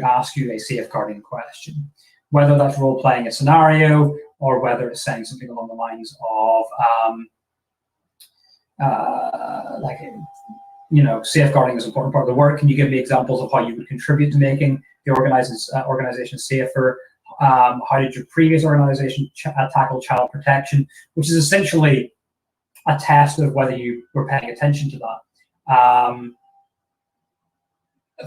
ask you a safeguarding question, whether that's role-playing a scenario or whether it's saying something along the lines of, like, you know, safeguarding is an important part of the work. Can you give me examples of how you would contribute to making the organization safer? How did your previous organization tackle child protection, which is essentially a test of whether you were paying attention to that.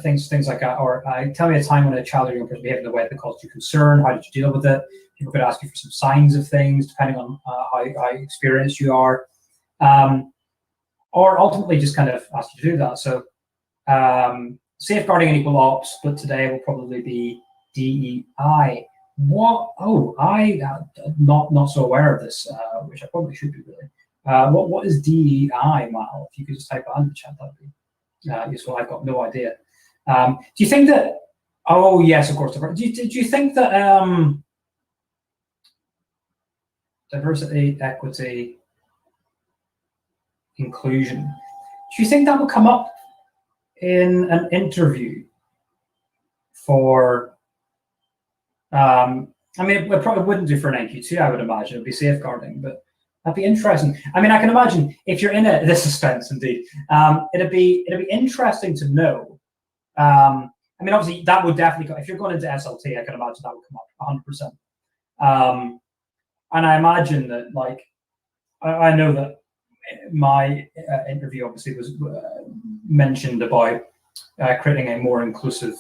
Things like that, or tell me a time when a child or young person behaved in a way that caused you concern. How did you deal with it? People could ask you for some signs of things, depending on how experienced you are, or ultimately just kind of ask you to do that. So safeguarding and equal ops, but today will probably be DEI. What? Oh, I not so aware of this, which I probably should be really. What is DEI, Mal? If you could just type it in the chat, that'd be useful. I've got no idea. Do you think that? Oh yes, of course. Do you think that diversity, equity, inclusion? Do you think that will come up in an interview for? I mean, it probably wouldn't do for an NQ2. I would imagine it'd be safeguarding, but that'd be interesting. I mean, I can imagine if you're in the suspense, indeed. It'd be interesting to know. I mean, obviously, that would definitely go. If you're going into SLT, I can imagine that would come up 100%. And I imagine that, like, I know that my interview obviously was mentioned about creating a more inclusive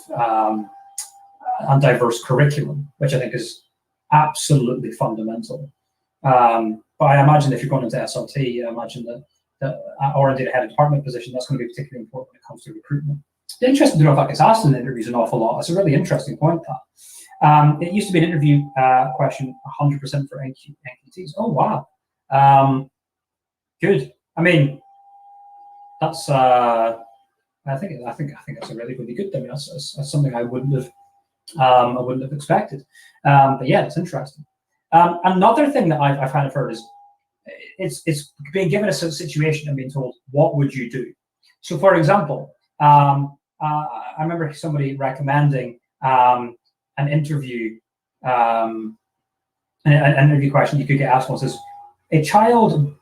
and diverse curriculum, which I think is absolutely fundamental. But I imagine if you're going into SLT, I imagine that or indeed a head of department position, that's going to be particularly important when it comes to recruitment. It's interesting to know if that gets asked in interviews an awful lot. It's a really interesting point, that. It used to be an interview question 100% for NQTs. Oh, wow. Good. I mean, that's I think that's a really good thing. That's something I wouldn't have expected. But yeah, it's interesting. Another thing that I've kind of heard is it's being given a situation and being told, what would you do? So, for example, I remember somebody recommending an interview, an interview question you could get asked once is, a child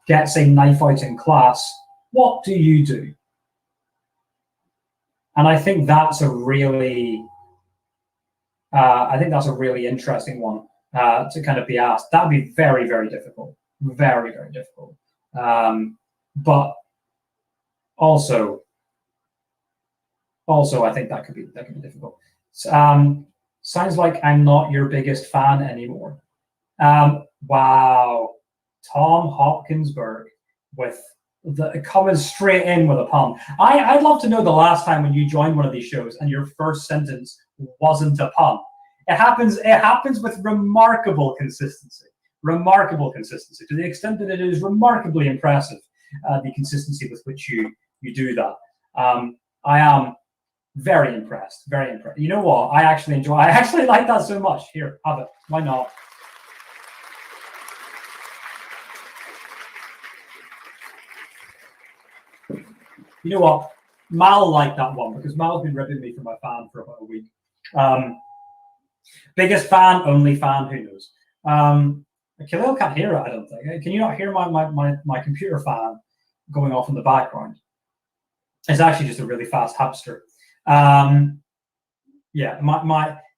gets a knife out in class, what do you do? And I think that's a really, interesting one to kind of be asked. That would be very, very difficult, very, very difficult. But also, I think that could be difficult. Sounds like I'm not your biggest fan anymore. Wow, Tom Hopkinsburg with coming straight in with a pun. I'd love to know the last time when you joined one of these shows and your first sentence wasn't a pun. It happens with remarkable consistency. Remarkable consistency, to the extent that it is remarkably impressive, the consistency with which you do that. I am very impressed, very impressed. You know what? I actually like that so much. Here, have it. Why not? You know what? Mal liked that one because Mal's been ripping me for my fan for about a week. Biggest fan, only fan, who knows? Khalil can't hear it, I don't think. Can you not hear my computer fan going off in the background? It's actually just a really fast hamster. Yeah,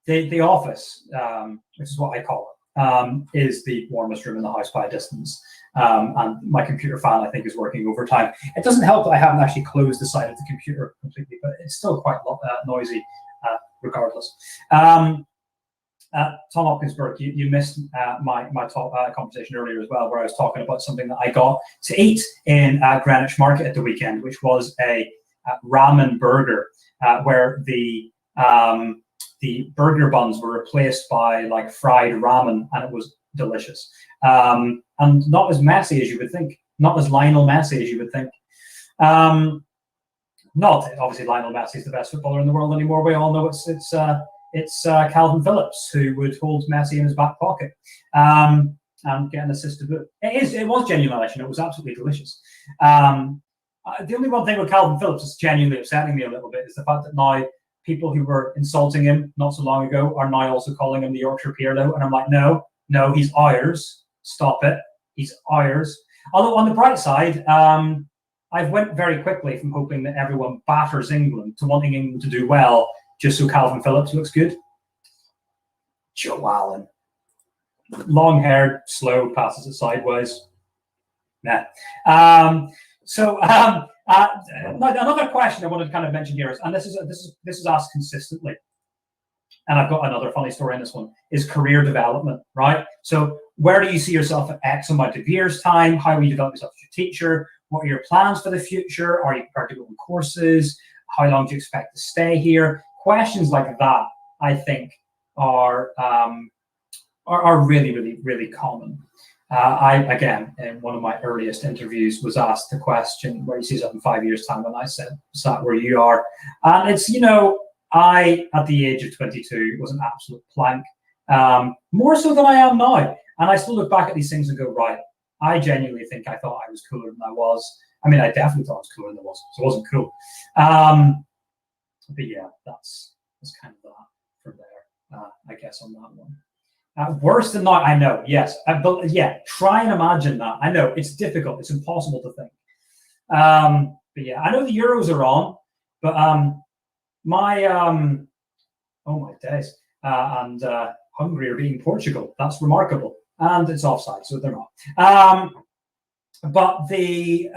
the office, which is what I call it, is the warmest room in the house by a distance. And my computer fan, I think, is working overtime. It doesn't help that I haven't actually closed the side of the computer completely, but it's still quite noisy regardless. Tom Hopkinsburg, you missed my top conversation earlier as well, where I was talking about something that I got to eat in Greenwich Market at the weekend, which was a ramen burger, where the burger buns were replaced by like fried ramen, and it was delicious. And not as messy as you would think, not as Lionel Messi as you would think. Not obviously Lionel Messi is the best footballer in the world anymore. We all know it's Calvin Phillips who would hold Messi in his back pocket and get an assist to boot. It was genuine elation. It was absolutely delicious. The only one thing with Calvin Phillips that's genuinely upsetting me a little bit is the fact that now people who were insulting him not so long ago are now also calling him the Yorkshire Pirlo. And I'm like, no, he's ours. Stop it. He's ours. Although on the bright side, I've went very quickly from hoping that everyone batters England to wanting England to do well just so Calvin Phillips looks good. Joe Allen. Long-haired, slow, passes it sideways. Nah. Another question I wanted to kind of mention here is, and this is asked consistently, and I've got another funny story in this one, is career development, right? So where do you see yourself in X amount of years' time? How will you develop yourself as a teacher? What are your plans for the future? Are you prepared to go on courses? How long do you expect to stay here? Questions like that, I think, are really, really, really common. I, again, in one of my earliest interviews, was asked the question, where you see yourself in 5 years' time, and I said, sat where you are. And it's, I, at the age of 22, was an absolute plank, more so than I am now. And I still look back at these things and go, right, I genuinely think I thought I was cooler than I was. I mean, I definitely thought I was cooler than I was, so I wasn't cool. But yeah, that's kind of that from there, I guess, on that one. Worse than not, I know, yes. But yeah, try and imagine that. I know, it's difficult. It's impossible to think. But yeah, I know the Euros are on, but oh my days. And Hungary are beating Portugal. That's remarkable. And it's offside, so they're not. But the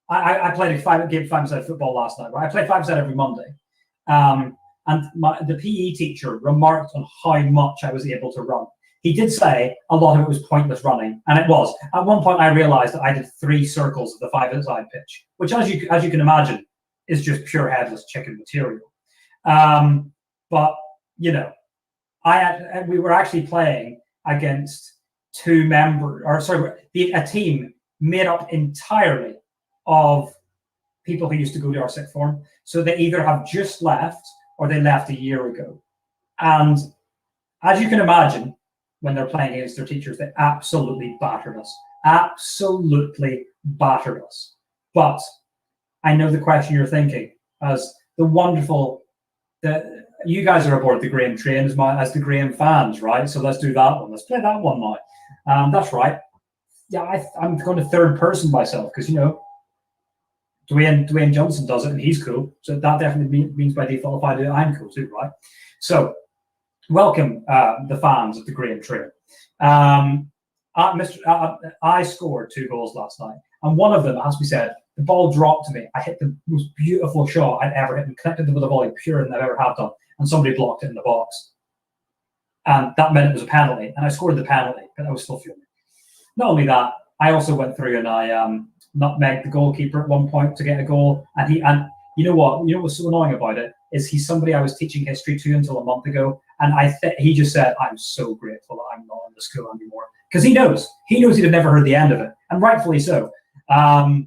I played a game 5-a-side football last night. Right? I play 5-a-side every Monday. And the PE teacher remarked on how much I was able to run. He did say a lot of it was pointless running, and it was. At one point, I realized that I did 3 circles of the 5-a-side pitch, which, as you can imagine, is just pure headless chicken material. But we were actually playing against a team made up entirely of people who used to go to our sixth form. So they either have just left or they left a year ago. And as you can imagine, when they're playing against their teachers, they absolutely battered us. Absolutely battered us. But I know the question you're thinking, as you guys are aboard the Graham train as the Graham fans, right? So let's do that one. Let's play that one now. That's right. Yeah, I'm going to third person myself because, Dwayne Johnson does it and he's cool. So that definitely means by default, if I do it, I'm cool too, right? So welcome the fans of the Graham train. I scored 2 goals last night. And one of them, has to be said, the ball dropped to me. I hit the most beautiful shot I'd ever hit and connected with a volley purer than I've ever have done. And somebody blocked it in the box. And that meant it was a penalty. And I scored the penalty, but I was still fuming. Not only that, I also went through and I nutmegged the goalkeeper at one point to get a goal. And you know what's so annoying about it is he's somebody I was teaching history to until a month ago. And he just said, I'm so grateful that I'm not in the school anymore. Because he knows he'd have never heard the end of it. And rightfully so. So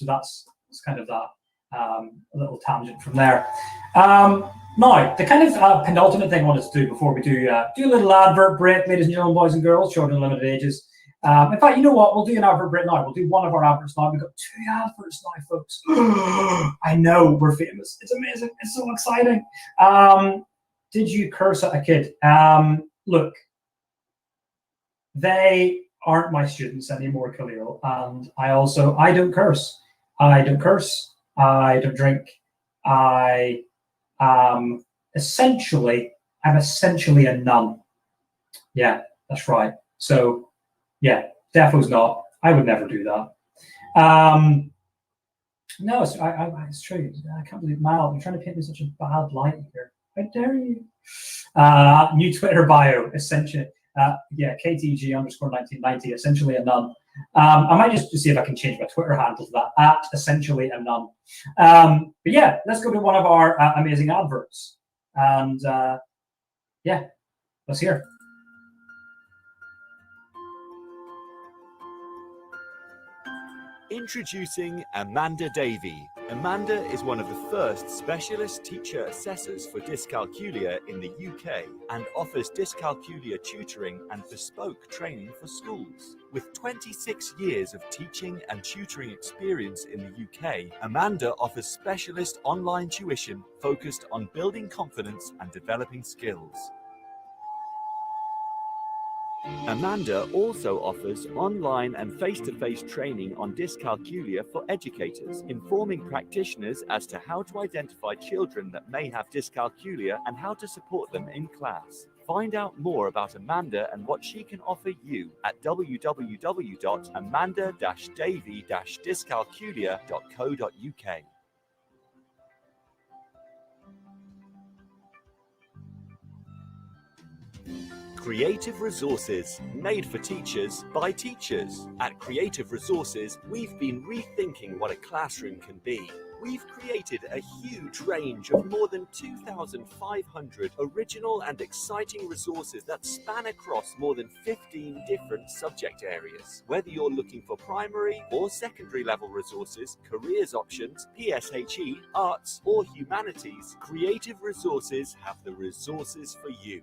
that's kind of that a little tangent from there. Now, the kind of penultimate thing I wanted to do before we do a little advert break, ladies and gentlemen, boys and girls, children of limited ages. In fact, you know what? We'll do an advert break now. We'll do one of our adverts now. We've got 2 adverts now, folks. I know, we're famous. It's amazing. It's so exciting. Did you curse at a kid? Look, they aren't my students anymore, Khalil. And I don't curse. I don't curse. I don't drink. I'm essentially a nun. Yeah, that's right. So, yeah, defo's not. I would never do that. No, it's true. I can't believe Mal, you're trying to paint me such a bad light here. How dare you? New Twitter bio, essentially. KTG_1990, essentially a nun. I might just see if I can change my Twitter handle to that, at essentially a nun. But yeah, let's go to one of our amazing adverts. And let's hear. Introducing Amanda Davey, Amanda is one of the first specialist teacher assessors for dyscalculia in the UK and offers dyscalculia tutoring and bespoke training for schools. With 26 years of teaching and tutoring experience in the UK, Amanda offers specialist online tuition focused on building confidence and developing skills. Amanda also offers online and face-to-face training on dyscalculia for educators, informing practitioners as to how to identify children that may have dyscalculia and how to support them in class. Find out more about Amanda and what she can offer you at www.amanda-davy-dyscalculia.co.uk. Creative Resources, made for teachers by teachers. At Creative Resources, we've been rethinking what a classroom can be. We've created a huge range of more than 2,500 original and exciting resources that span across more than 15 different subject areas. Whether you're looking for primary or secondary level resources, careers options, PSHE, arts or humanities, Creative Resources have the resources for you.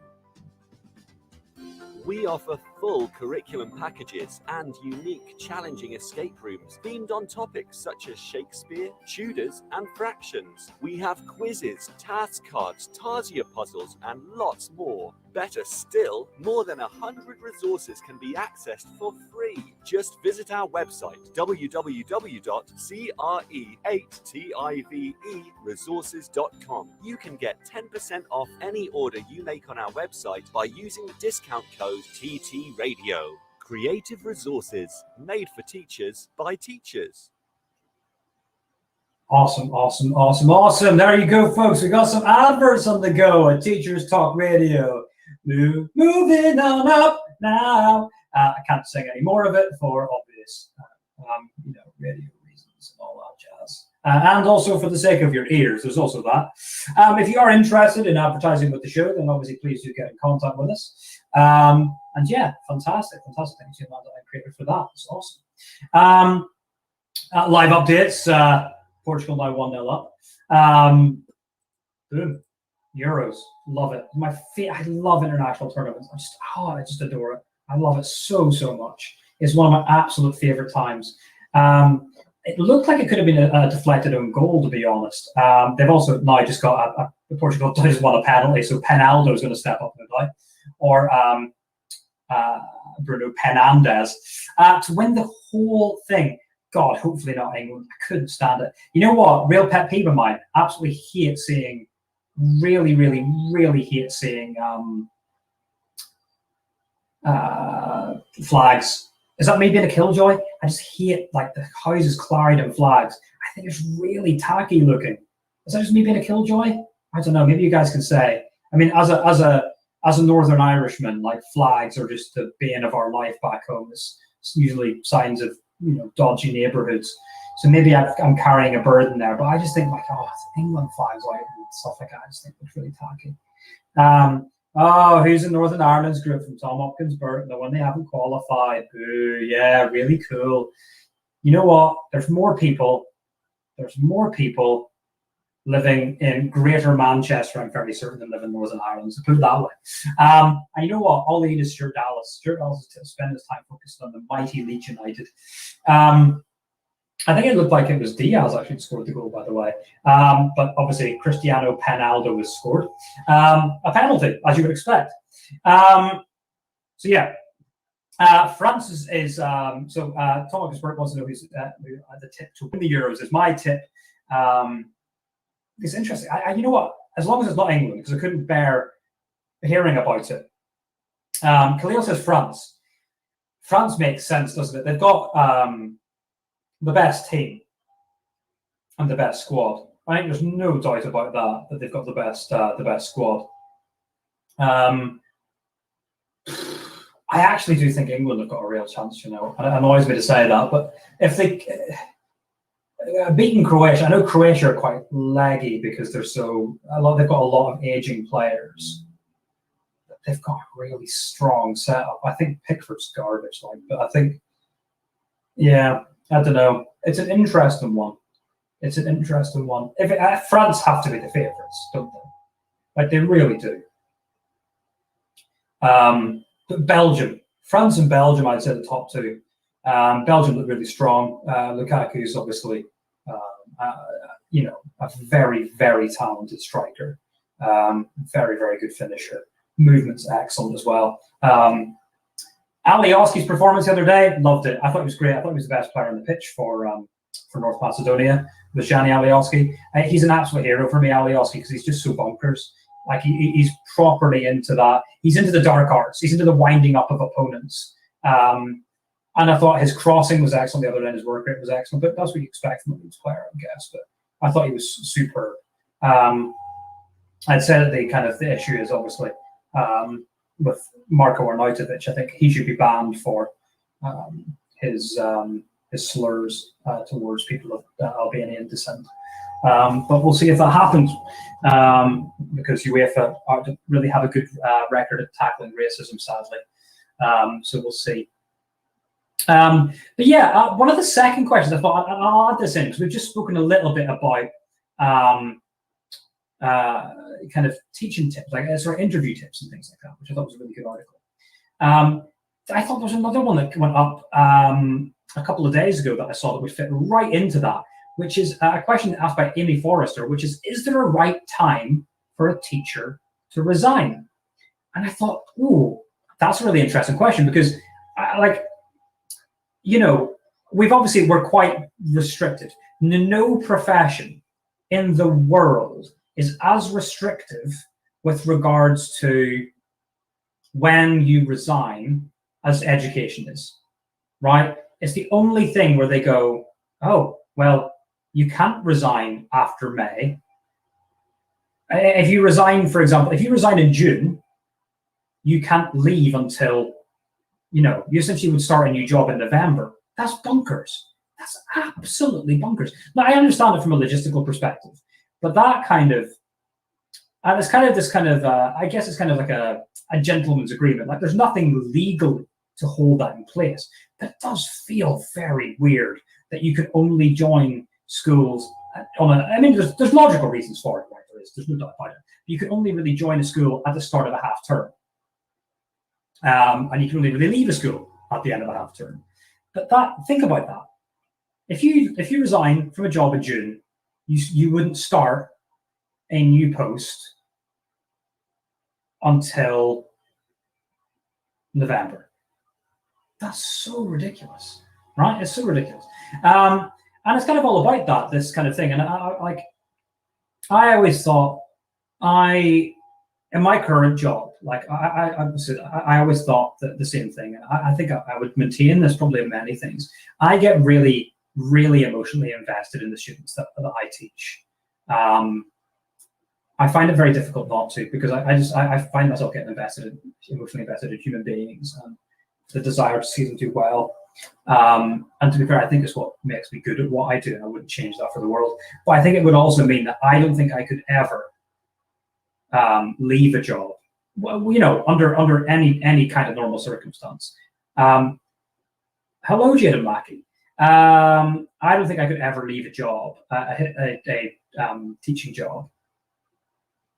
We offer full curriculum packages and unique, challenging escape rooms themed on topics such as Shakespeare, Tudors, and fractions. We have quizzes, task cards, Tarsier puzzles, and lots more. Better still, more than 100 resources can be accessed for free. Just visit our website, www.cre8tiveresources.com. You can get 10% off any order you make on our website by using the discount code TTRadio. Creative Resources, made for teachers by teachers. Awesome, awesome, awesome, awesome. There you go, folks. We got some adverts on the go at Teachers Talk Radio. Moving on up now. I can't sing any more of it for obvious, radio reasons and all that jazz. And also for the sake of your ears, there's also that. If you are interested in advertising with the show, then obviously please do get in contact with us. And yeah, fantastic. Thanks to Amanda and Creator for that. It's awesome. Live updates. Portugal now 1-0 up. Boom. Euros. Love it. I love international tournaments. I just adore it. I love it so much. It's one of my absolute favorite times. It looked like it could have been a deflected own goal, to be honest. They've also now just got Portugal just won a penalty, so Penaldo is going to step up no doubt, or Bruno Fernandes to win the whole thing. God, hopefully not England. I couldn't stand it. You know what? Real pet peeve of mine. Absolutely hate seeing. Really hate seeing flags. Is that me being a killjoy? I just hate like the houses claried in flags. I think it's really tacky looking. Is that just me being a killjoy? I don't know. Maybe you guys can say. I mean, as a Northern Irishman, like flags are just the bane of our life back home. It's usually signs of dodgy neighborhoods. So maybe I'm carrying a burden there, but I just think like, it's England flags out and stuff like that. I just think it's really tacky. Who's in Northern Ireland's group from Tom Hopkins, Burton, the one they haven't qualified? Ooh, yeah, really cool. You know what? There's more people living in Greater Manchester, I'm fairly certain, than live in Northern Ireland, so put it that way. And you know what? All they need is Stuart Dallas. Stuart Dallas is spending his time focused on the mighty Leeds United. I think it looked like it was Diaz actually who scored the goal, by the way. But obviously, Cristiano Penaldo was scored. A penalty, as you would expect. France is Tom Expert wants to know who's the tip to win the Euros. Is my tip. It's interesting. You know what? As long as it's not England, because I couldn't bear hearing about it. Khalil says France. France makes sense, doesn't it? They've got the best team and the best squad. I think there's no doubt about that they've got the best squad. I actually do think England have got a real chance, and it annoys me to say that, but if they beating Croatia, I know Croatia are quite leggy because they've got a lot of aging players. They've got a really strong setup. I think Pickford's garbage, but I think, yeah, I don't know. It's an interesting one. It's an interesting one. France have to be the favourites, don't they? Like they really do. But Belgium, France and Belgium, I'd say the top two. Belgium look really strong. Lukaku is obviously, a very, very talented striker. Very, very good finisher. Movement's excellent as well. Alioski's performance the other day, loved it. I thought he was great. I thought he was the best player on the pitch for North Macedonia, was Gianni Alioski. He's an absolute hero for me, Alioski, because he's just so bonkers. Like he's properly into that. He's into the dark arts. He's into the winding up of opponents. And I thought his crossing was excellent the other day. His work rate was excellent. But that's what you expect from a Leeds player, I guess. But I thought he was superb. I'd say that the issue is obviously with Marko Arnautovic. I think he should be banned for his slurs towards people of Albanian descent. But we'll see if that happens, because UEFA don't really have a good record of tackling racism, sadly. So we'll see. But yeah, one of the second questions I thought I'll add this in because we've just spoken a little bit about kind of teaching tips, like sort of interview tips and things like that, which I thought was a really good article. I thought there was another one that went up a couple of days ago that I saw that would fit right into that, which is a question asked by Amy Forrester, which is there a right time for a teacher to resign? And I thought, ooh, that's a really interesting question because, we're quite restricted. No profession in the world is as restrictive with regards to when you resign as education is, right? It's the only thing where they go, oh, well, you can't resign after May. If you resign, for example, if you resign in June, you can't leave until, you essentially would start a new job in November. That's bonkers. That's absolutely bonkers. Now, I understand it from a logistical perspective, but that kind of, and it's kind of this kind of, I guess it's kind of like a gentleman's agreement. Like there's nothing legal to hold that in place. But it does feel very weird that you could only join schools there's logical reasons for it, right? There's no doubt about it. You can only really join a school at the start of a half term. And you can only really leave a school at the end of a half term. But think about that. If you resign from a job in June, you wouldn't start a new post until November. That's so ridiculous, right? It's so ridiculous. And it's kind of all about that, this kind of thing. And I always thought in my current job, I always thought the same thing. I think I would maintain this probably in many things. I get really, really emotionally invested in the students that I teach. I find it very difficult not to, because I find myself getting emotionally invested in human beings and the desire to see them do well. And to be fair, I think it's what makes me good at what I do, and I wouldn't change that for the world. But I think it would also mean that I don't think I could ever leave a job, under any kind of normal circumstance. Hello, Jade and Mackie. I don't think I could ever leave a job, a teaching job,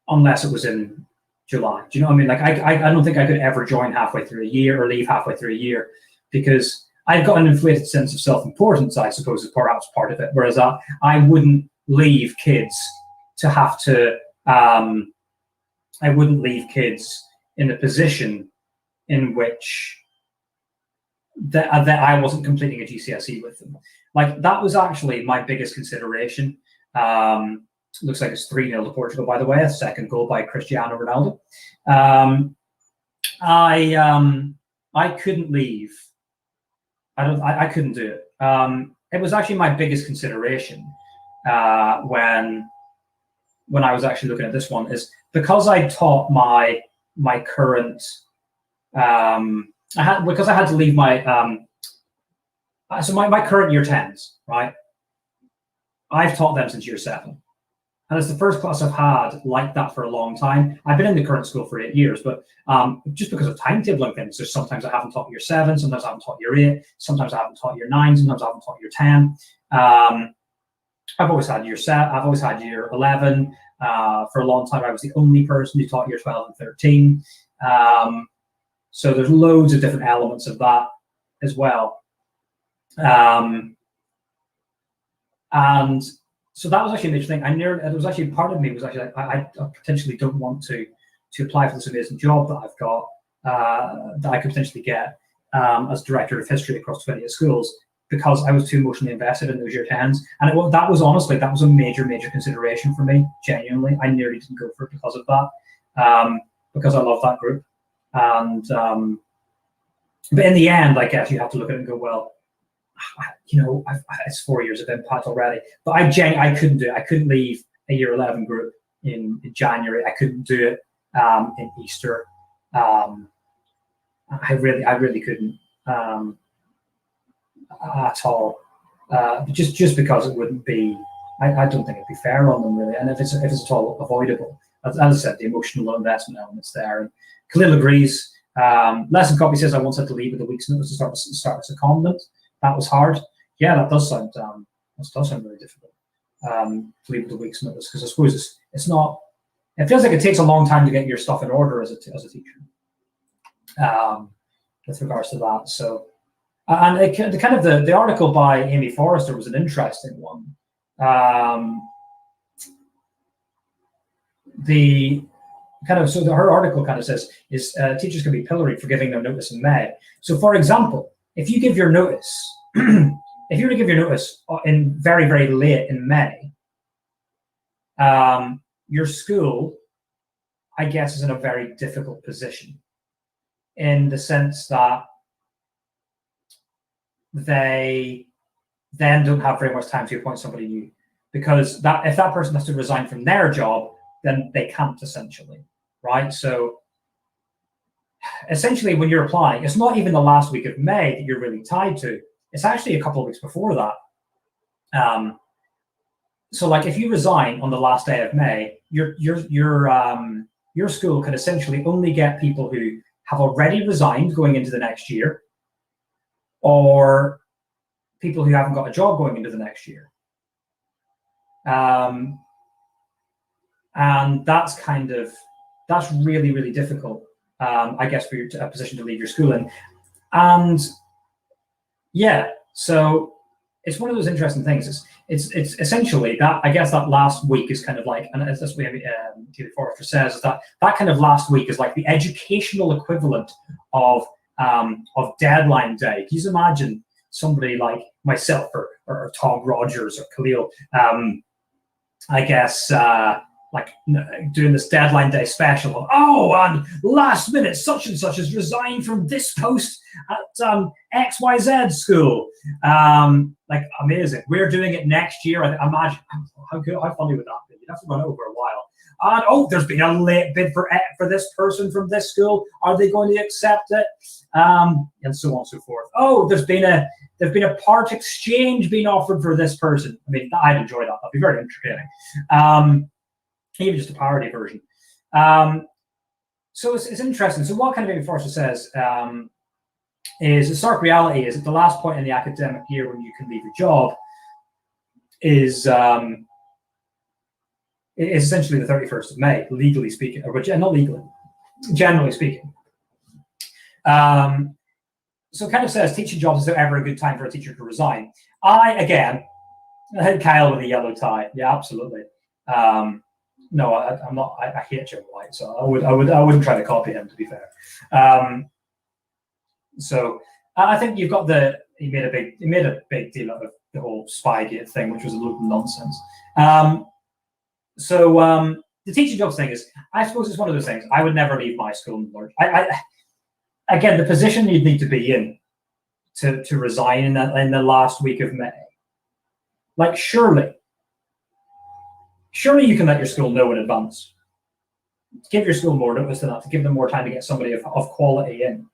unless it was in July. Do you know what I mean? Like I don't think I could ever join halfway through a year or leave halfway through a year, because I've got an inflated sense of self-importance, I suppose, is perhaps part of it. Whereas I wouldn't leave kids to have to. I wouldn't leave kids in a position in which that I wasn't completing a GCSE with them. Like that was actually my biggest consideration. Looks like it's 3-0 to Portugal, by the way. A second goal by Cristiano Ronaldo. I couldn't leave. I couldn't do it. It was actually my biggest consideration when I was actually looking at this one, is because I taught my current. Because I had to leave my my current year 10s, right? I've taught them since year 7. And it's the first class I've had like that for a long time. I've been in the current school for 8 years, but just because of timetabling things, there's sometimes I haven't taught year 7, sometimes I haven't taught year 8, sometimes I haven't taught year 9, sometimes I haven't taught year 10. I've always had year 7. I've always had year 11. For a long time, I was the only person who taught year 12 and 13. So there's loads of different elements of that as well. And so that was actually an interesting thing. It was actually part of me was actually like, I potentially don't want to apply for this amazing job that I've got, that I could potentially get as director of history across 28 schools, because I was too emotionally invested in those year 10s. And that was honestly, that was a major consideration for me, genuinely. I nearly didn't go for it because of that, because I love that group. And but in the end, I guess you have to look at it and go, well, it's 4 years of impact already. But I couldn't do it. I couldn't leave a year 11 group in January. I couldn't do it in Easter. I really couldn't at all. Just because it wouldn't be. I don't think it'd be fair on them really. And if it's at all avoidable, as I said, the emotional investment element's there. And Khalil agrees. Lesson copy says I once had to leave with a week's notice to start as a secondment. That was hard. Yeah, that does sound really difficult. To leave with a week's notice, because I suppose it's not. It feels like it takes a long time to get your stuff in order as a teacher. With regards to that, so and the article by Amy Forrester was an interesting one. Her article kind of says teachers can be pilloried for giving their notice in May. So, for example, if you give your notice, if you were to give your notice in very, very late in May, your school, I guess, is in a very difficult position, in the sense that they then don't have very much time to appoint somebody new, because if that person has to resign from their job, then they can't, essentially, right? So essentially, when you're applying, it's not even the last week of May that you're really tied to. It's actually a couple of weeks before that. So, like, if you resign on the last day of May, your school can essentially only get people who have already resigned going into the next year, or people who haven't got a job going into the next year. And that's really, really difficult, I guess, for a position to leave your school in. And yeah, so it's one of those interesting things. It's essentially that, I guess, that last week is kind of like, and as this way David Forrester says, is that kind of last week is like the educational equivalent of deadline day. Can you imagine somebody like myself or Tom Rogers or Khalil, I guess, like doing this deadline day special of, and last minute such and such has resigned from this post at XYZ school. Like, amazing. We're doing it next year. I imagine how funny would that be? You'd have to run over a while. And there's been a late bid for this person from this school. Are they going to accept it? And so on and so forth. There's been a part exchange being offered for this person. I mean, I'd enjoy that. That'd be very entertaining. Even just a parody version. So it's interesting. So what kind of Amy Forrester says is the stark reality is that the last point in the academic year when you can leave your job is essentially the 31st of May, legally speaking, or not legally, generally speaking. So it kind of says teaching jobs is there ever a good time for a teacher to resign. I had Kyle with a yellow tie. Yeah, absolutely. No, I'm not. I hate Jim White, so I wouldn't try to copy him, to be fair. So I think you've got he made a big deal out of the whole Spygate thing, which was a load of nonsense. So the teaching jobs thing is, I suppose, it's one of those things. I would never leave my school in the lurch. Again, the position you'd need to be in to resign in the last week of May. Like, surely you can let your school know in advance. Give your school more notice than that, to give them more time to get somebody of quality in.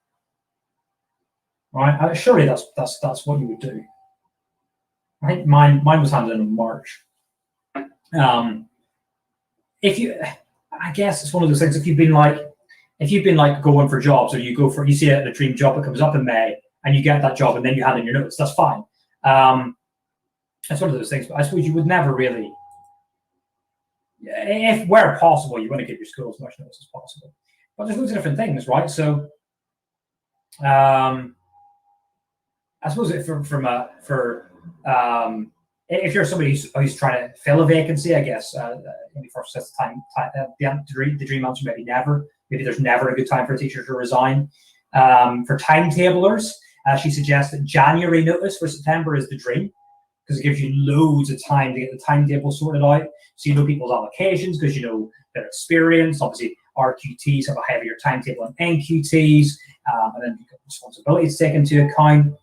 Right? Surely that's what you would do. Right? Mine was handed in March. I guess it's one of those things. If you've been like going for jobs, or you see a dream job that comes up in May, and you get that job, and then you hand in your notice, that's fine. it's one of those things. But I suppose you would never really, if where possible, you want to give your school as much notice as possible. But there's loads of different things, right? So, I suppose if if you're somebody who's trying to fill a vacancy, I guess maybe first that's the dream answer maybe never. Maybe there's never a good time for a teacher to resign. For timetablers, she suggests that January notice for September is the dream, because it gives you loads of time to get the timetable sorted out. So you know people's allocations because you know their experience. Obviously, RQTs have a heavier timetable than NQTs, and then you've got responsibilities taken into account.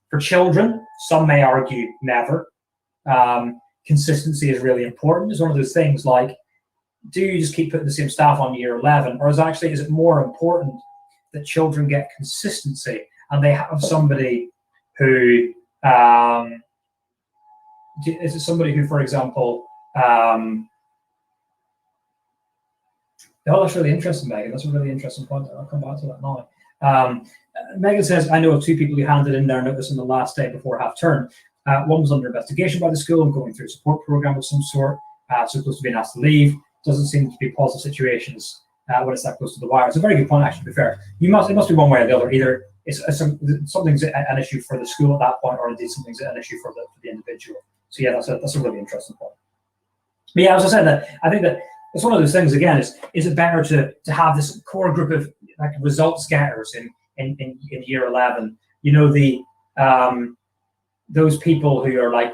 For children, some may argue never. Consistency is really important. It's one of those things like, do you just keep putting the same staff on year 11, or is it more important that children get consistency and they have somebody who is it somebody who, for example, oh, that's really interesting, Megan. That's a really interesting point. I'll come back to that now. Megan says, I know of 2 people who handed in their notice on the last day before half term. One was under investigation by the school and going through a support program of some sort, so close to being asked to leave. Doesn't seem to be positive situations when it's that close to the wire. It's a very good point, actually, to be fair. It must be one way or the other. Either something's an issue for the school at that point, or indeed something's an issue for the individual. So yeah, that's a really interesting point. But yeah, as I said, that I think that it's one of those things again. Is it better to have this core group of like results getters in year 11? You know, those people who are like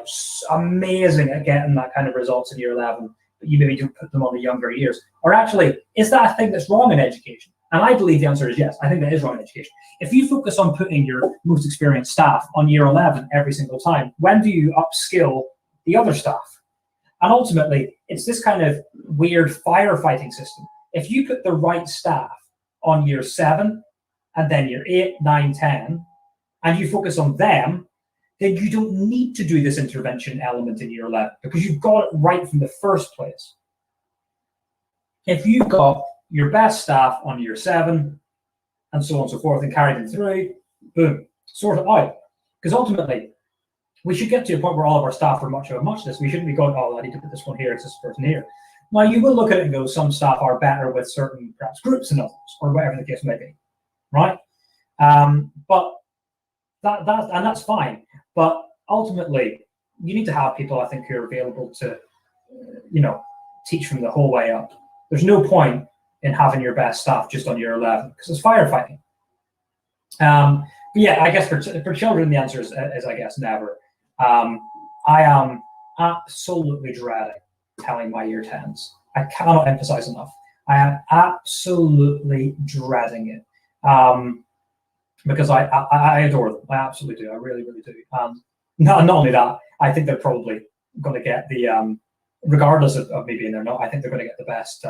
amazing at getting that kind of results in year 11, but you maybe don't put them on the younger years. Or actually, is that a thing that's wrong in education? And I believe the answer is yes. I think that is wrong in education. If you focus on putting your most experienced staff on year 11 every single time, when do you upskill the other staff? And ultimately, it's this kind of weird firefighting system. If you put the right staff on year 7 and then year 8, 9, 10, and you focus on them, then you don't need to do this intervention element in year 11 because you've got it right from the first place. If you've got your best staff on year 7 and so on and so forth and carry them through, boom, sort it out. Because ultimately, we should get to a point where all of our staff are much of a muchness. We shouldn't be going, oh, I need to put this one here, it's this person here. Now, you will look at it and go, some staff are better with certain perhaps groups than others, or whatever the case may be, right? But that's fine. But ultimately, you need to have people, I think, who are available to, teach from the whole way up. There's no point in having your best staff just on year 11 because it's firefighting. But yeah, I guess for children, the answer is I guess never. I am absolutely dreading telling my year 10s. I cannot emphasize enough. I am absolutely dreading it because I adore them. I absolutely do. I really, really do. Not only that, I think they're probably going to get the regardless of me being there or not, I think they're going to get the best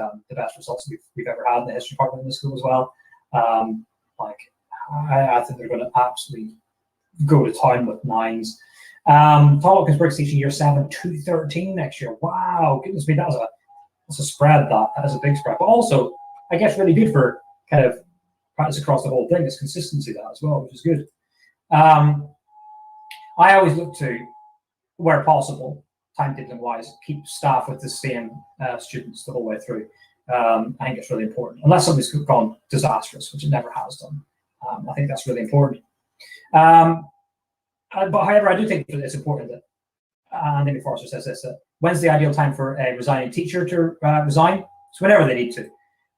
results we've ever had in the history department in the school as well. I think they're going to absolutely go to town with 9s. Tom Hawkinsburg's teaching year 7 to 13 next year. Wow, goodness me, that's a spread. That is a big spread, but also I guess really good for kind of practice across the whole thing. It's consistency that as well, which is good. I always look to, where possible, timetabling wise, keep staff with the same students the whole way through. I think it's really important, unless something's gone disastrous, which it never has done. I think that's really important. But however, I do think that it's important that, and Amy Forrester says this, that when's the ideal time for a resigning teacher to resign? So whenever they need to.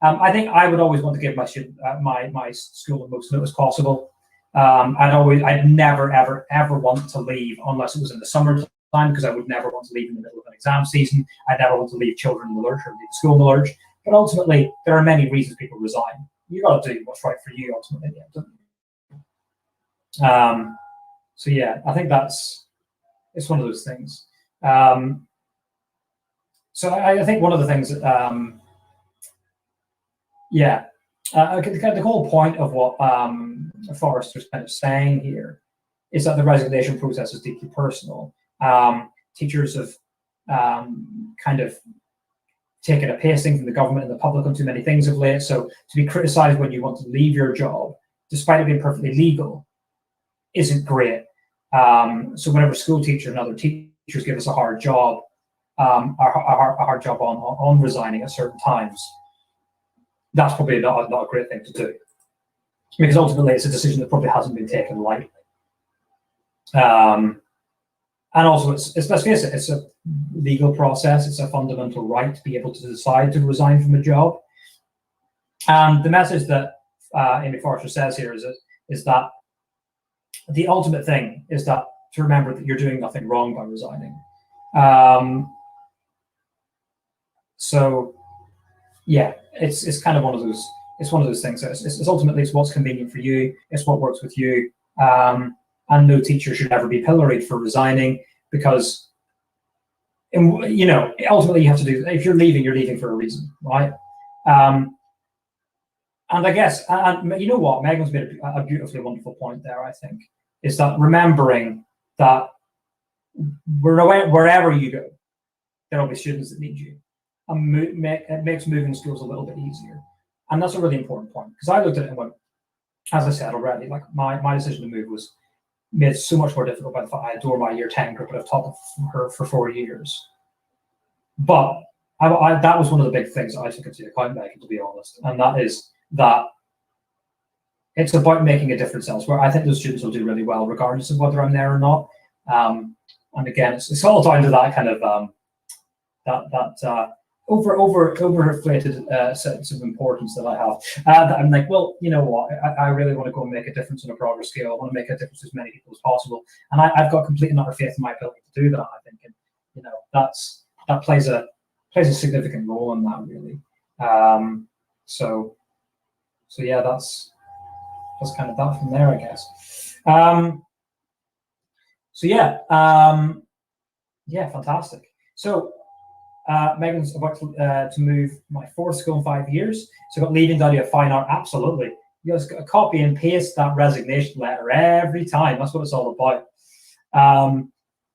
I think I would always want to give my student, my school the most notice possible. I'd never, ever want to leave unless it was in the summertime, because I would never want to leave in the middle of an exam season. I'd never want to leave children in the lurch or leave the school in the lurch. But ultimately, there are many reasons people resign. You got to do what's right for you ultimately, don't you? So yeah, I think it's one of those things. So I think one of the things that, the whole point of what Forrester's kind of saying here is that the resignation process is deeply personal. Teachers have kind of taken a pasting from the government and the public on too many things of late. So to be criticised when you want to leave your job, despite it being perfectly legal, isn't great. So whenever school teachers and other teachers give us a hard job, a hard job on resigning at certain times, that's probably not a great thing to do, because ultimately it's a decision that probably hasn't been taken lightly. And also, let's face it, it's a legal process. It's a fundamental right to be able to decide to resign from a job. And the message that Amy Forrester says here is that the ultimate thing is that to remember that you're doing nothing wrong by resigning. So yeah, it's kind of one of those. It's one of those things. It's ultimately it's what's convenient for you. It's what works with you. And no teacher should ever be pilloried for resigning, because, ultimately you have to do. If you're leaving for a reason, right? And I guess, and you know what, Megan's made a beautifully wonderful point there. I think is that remembering that wherever you go, there will be students that need you, and it makes moving schools a little bit easier. And that's a really important point, because I looked at it and went, as I said already, like my decision to move was made so much more difficult by the fact I adore my year 10 group, but I've taught her for 4 years. But that was one of the big things that I took into account, Megan, to be honest, and that is that it's about making a difference elsewhere. I think those students will do really well, regardless of whether I'm there or not. And again, it's all down to that kind of overinflated sense of importance that I have. That I'm like, well, you know what? I really want to go and make a difference on a broader scale. I want to make a difference to as many people as possible, and I've got complete and utter faith in my ability to do that. I think, and that plays a significant role in that, really. So yeah, that's kind of that from there, I guess. So yeah, fantastic. So. Megan's about to move my 4th school in 5 years. So got leaving down to a fine art. Absolutely. You just got to copy and paste that resignation letter every time. That's what it's all about.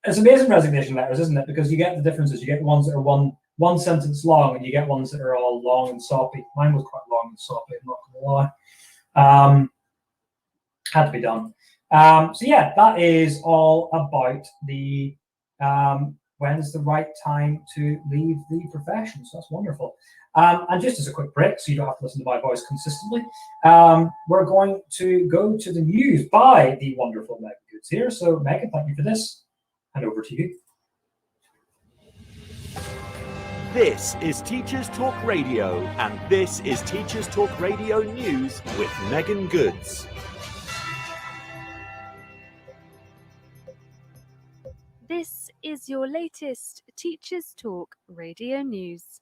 It's amazing resignation letters, isn't it? Because you get the differences. You get ones that are one sentence long, and you get ones that are all long and soppy. Mine was quite long and soppy, I'm not going to lie. Had to be done. So yeah, that is all about the when is the right time to leave the profession. So that's wonderful. And just as a quick break, so you don't have to listen to my voice consistently, we're going to go to the news by the wonderful Megan Goods here. So Megan, thank you for this. And over to you. This is Teachers Talk Radio, and this is Teachers Talk Radio News with Megan Goods. This is your latest Teachers Talk Radio News.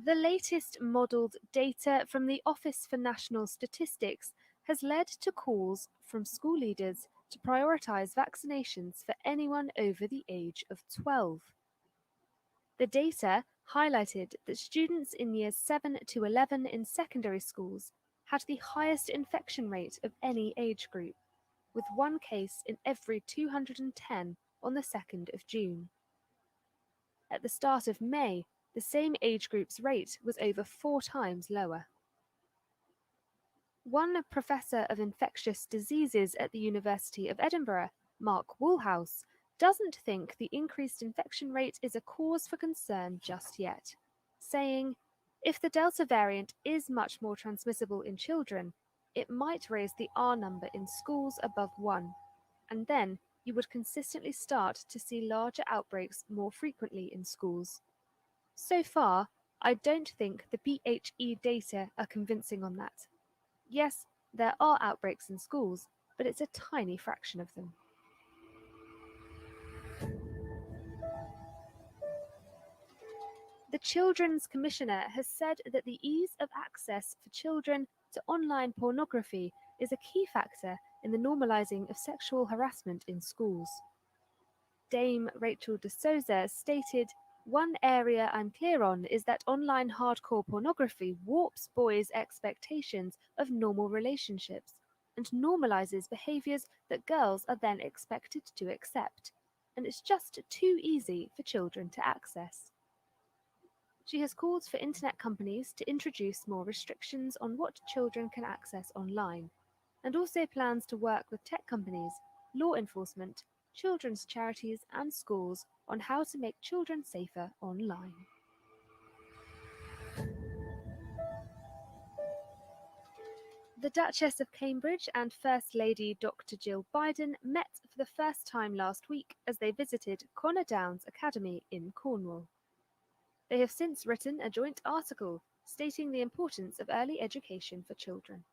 The latest modelled data from the Office for National Statistics has led to calls from school leaders to prioritise vaccinations for anyone over the age of 12. The data highlighted that students in years 7 to 11 in secondary schools had the highest infection rate of any age group, with 1 case in every 210 on the 2nd of June. At the start of May, the same age group's rate was over 4 times lower. One professor of infectious diseases at the University of Edinburgh, Mark Woolhouse, doesn't think the increased infection rate is a cause for concern just yet, saying, if the Delta variant is much more transmissible in children, it might raise the R number in schools above 1, and then you would consistently start to see larger outbreaks more frequently in schools. So far, I don't think the PHE data are convincing on that. Yes, there are outbreaks in schools, but it's a tiny fraction of them. The Children's Commissioner has said that the ease of access for children to online pornography is a key factor in the normalising of sexual harassment in schools. Dame Rachel de Souza stated, "One area I'm clear on is that online hardcore pornography warps boys' expectations of normal relationships and normalises behaviours that girls are then expected to accept, and it's just too easy for children to access." She has called for internet companies to introduce more restrictions on what children can access online, and also plans to work with tech companies, law enforcement, children's charities and schools on how to make children safer online. The Duchess of Cambridge and First Lady Dr. Jill Biden met for the first time last week as they visited Connor Downs Academy in Cornwall. They have since written a joint article stating the importance of early education for children.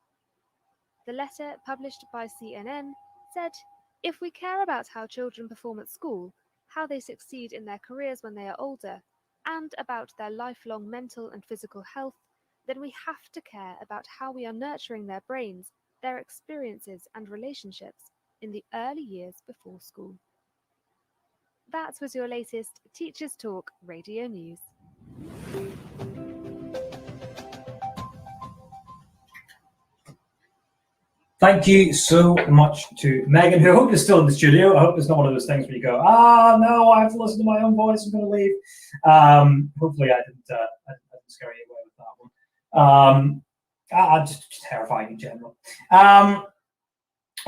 The letter, published by CNN, said, "If we care about how children perform at school, how they succeed in their careers when they are older, and about their lifelong mental and physical health, then we have to care about how we are nurturing their brains, their experiences and relationships in the early years before school." That was your latest Teachers Talk Radio News. Thank you so much to Megan, who I hope is still in the studio. I hope it's not one of those things where you go, no, I have to listen to my own voice, I'm going to leave. Hopefully I didn't scare you away with that one. Just terrifying in general.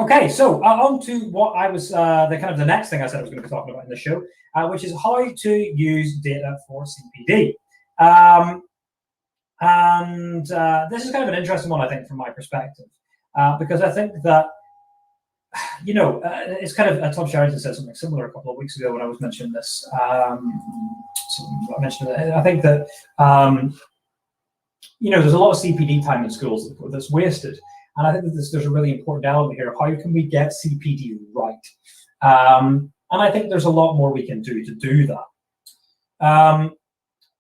Okay, so on to what I was, the next thing I said I was going to be talking about in the show, which is how to use data for CPD. This is kind of an interesting one, I think, from my perspective. Because I think that, it's kind of, Tom Sheridan said something similar a couple of weeks ago when I was mentioning this. I think that, there's a lot of CPD time in schools that's wasted. And I think that there's a really important element here. How can we get CPD right? And I think there's a lot more we can do to do that.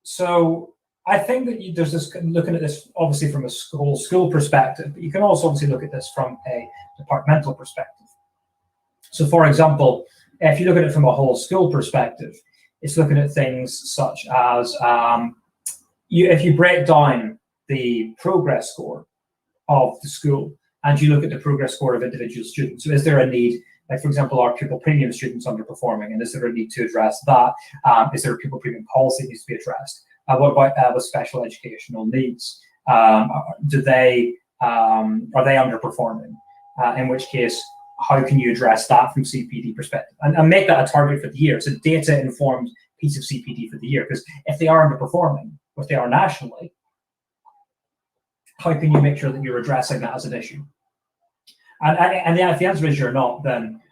So I think that there's this, looking at this obviously from a school perspective, but you can also obviously look at this from a departmental perspective. So for example, if you look at it from a whole school perspective, it's looking at things such as, if you break down the progress score of the school and you look at the progress score of individual students, so is there a need, like for example, are pupil premium students underperforming, and is there a need to address that? Is there a pupil premium policy that needs to be addressed? What about with special educational needs? Are they underperforming? In which case, how can you address that from CPD perspective and make that a target for the year? It's a data-informed piece of CPD for the year, because if they are underperforming, if they are nationally, how can you make sure that you're addressing that as an issue? And if the answer is you're not, then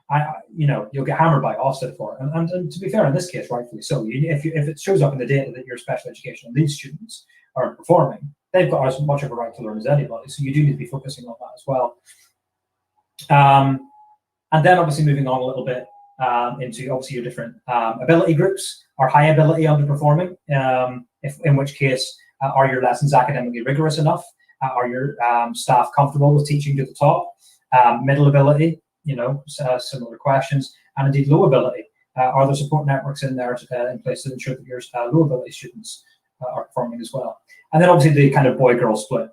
you'll get hammered by Ofsted for it. And to be fair, in this case, rightfully so. If it shows up in the data that your special educational needs students are performing, they've got as much of a right to learn as anybody. So you do need to be focusing on that as well. And then obviously moving on a little bit into obviously your different ability groups. Are high ability underperforming? In which case, are your lessons academically rigorous enough? Are your staff comfortable with teaching to the top? Middle ability, similar questions, and indeed low ability. Are there support networks in there in place to ensure that your low ability students are performing as well? And then obviously the kind of boy-girl split,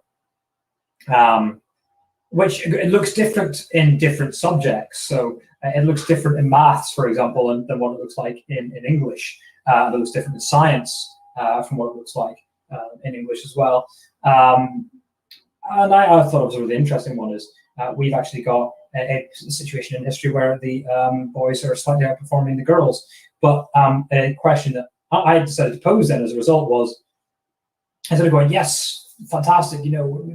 which it looks different in different subjects. So it looks different in maths, for example, than what it looks like in English. It looks different in science from what it looks like in English as well. And I thought it was a really interesting one is we've actually got a situation in history where the boys are slightly outperforming the girls. But a question that I decided to pose then as a result was, instead of going, yes, fantastic, we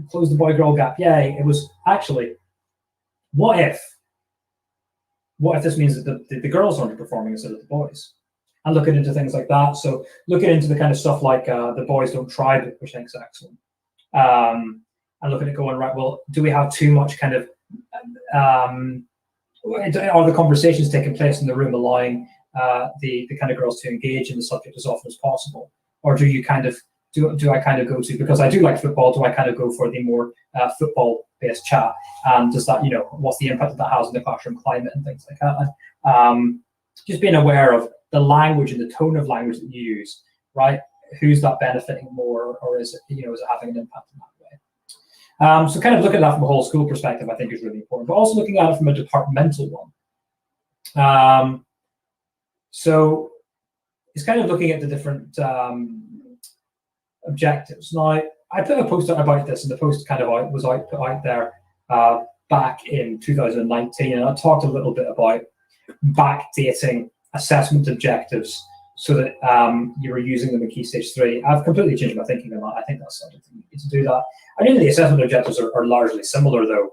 close the boy-girl gap, yay, it was actually, what if this means that the girls are underperforming instead of the boys? And looking into things like that. So looking into the kind of stuff like the boys don't try, which I think is excellent. And looking at going, right, well, do we have too much kind of, are the conversations taking place in the room allowing the kind of girls to engage in the subject as often as possible? Or do you kind of, do I kind of go to, because I do like football, do I kind of go for the more football-based chat? And does that, what's the impact that has on the classroom climate and things like that? Just being aware of the language and the tone of language that you use, right? Who's that benefiting more, or is it, is it having an impact in that way? So kind of looking at that from a whole school perspective, I think is really important, but also looking at it from a departmental one. So it's kind of looking at the different objectives. Now, I put a post out about this, and the post kind of put out there back in 2019, and I talked a little bit about backdating assessment objectives so that you were using them in Key Stage 3. I've completely changed my thinking on that. I think that's something you need to do that. I think the assessment objectives are largely similar, though.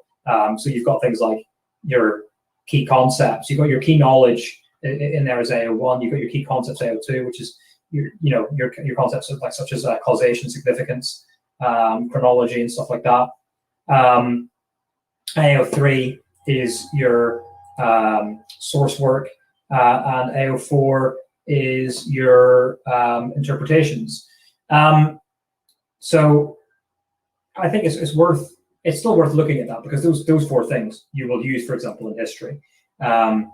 So you've got things like your key concepts. You've got your key knowledge in there as AO1. You've got your key concepts AO2, which is your concepts of such as causation, significance, chronology, and stuff like that. AO3 is your source work, and AO4 is your interpretations. So I think it's still worth looking at that, because those 4 things you will use, for example, in history. So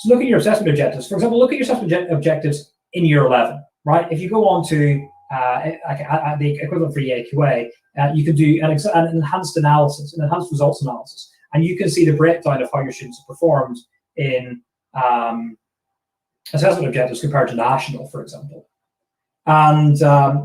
look at your assessment objectives. For example, look at your assessment objectives in year 11, right? If you go on to the equivalent for EAQA, you can do an enhanced analysis, an enhanced results analysis, and you can see the breakdown of how your students have performed in assessment objectives compared to national, for example. And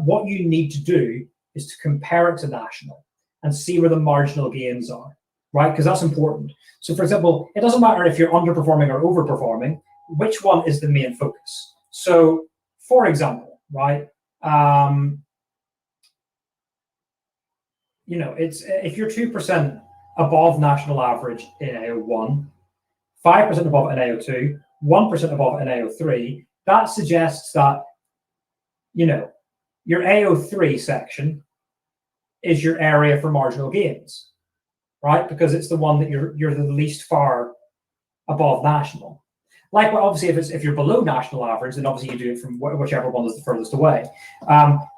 what you need to do is to compare it to national and see where the marginal gains are, right? Because that's important. So, for example, it doesn't matter if you're underperforming or overperforming, which one is the main focus. So, for example, right, it's if you're 2% above national average in AO1, 5% above in AO2, 1% above in AO3, that suggests that, your AO3 section is your area for marginal gains, right? Because it's the one that you're the least far above national. Like, well, obviously, if you're below national average, then obviously you do it from whichever one is the furthest away.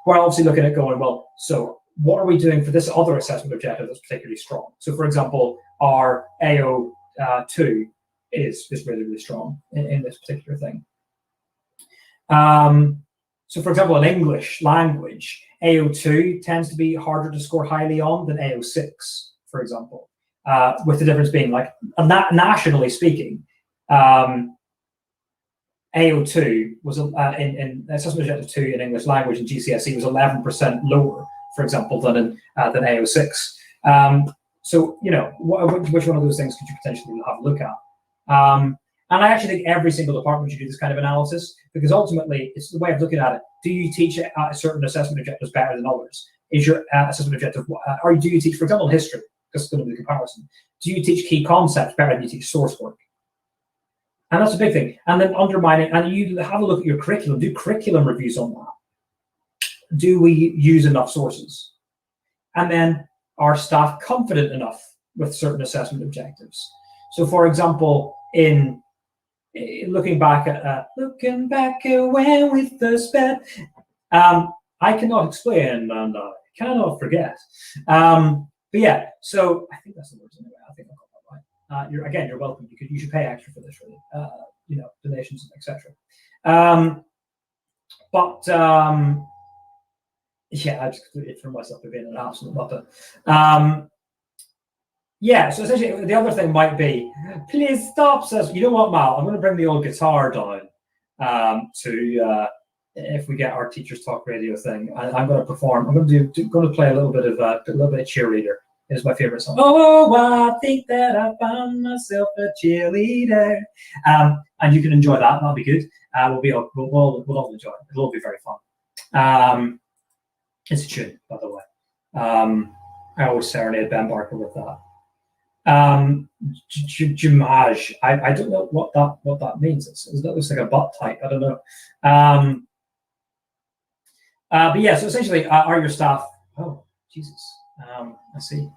We're obviously looking at going, well, so what are we doing for this other assessment objective that's particularly strong? So, for example, our AO2 is really, really strong in this particular thing. So, for example, in English language, AO2 tends to be harder to score highly on than AO6, for example, with the difference being, like, nationally speaking, AO2 was in assessment objective 2 in English language and GCSE was 11% lower, for example, than AO6. So, which one of those things could you potentially have a look at? And I actually think every single department should do this kind of analysis, because ultimately it's the way of looking at it. Do you teach certain assessment objectives better than others? Is your assessment objective, or do you teach, for example, history? Because it's going to be the comparison. Do you teach key concepts better than you teach source work? And that's a big thing. And then undermining, and you have a look at your curriculum, do curriculum reviews on that. Do we use enough sources? And then, are staff confident enough with certain assessment objectives? So, for example, in looking back at when we first met, I cannot explain and I cannot forget. But yeah, so I think that's the words anyway. I think I got that right. You're welcome. You should pay extra for this, really. Donations, etc. Yeah, I just completely threw myself for being an absolute muppet. Yeah, so essentially the other thing might be, please stop, says, you know what, Mal, I'm going to bring the old guitar down to if we get our Teachers Talk Radio thing. I'm going to perform. I'm going to play a little bit of cheerleader. It's my favorite song. Oh, I think that I found myself a cheerleader. And you can enjoy that. That'll be good. We'll all enjoy it. It'll all be very fun. It's a tune, by the way. I always serenade Ben Barker with that. Jumage. I don't know what that means. That looks like a butt type. I don't know. But yeah, so essentially, are your staff? Oh, Jesus. I see.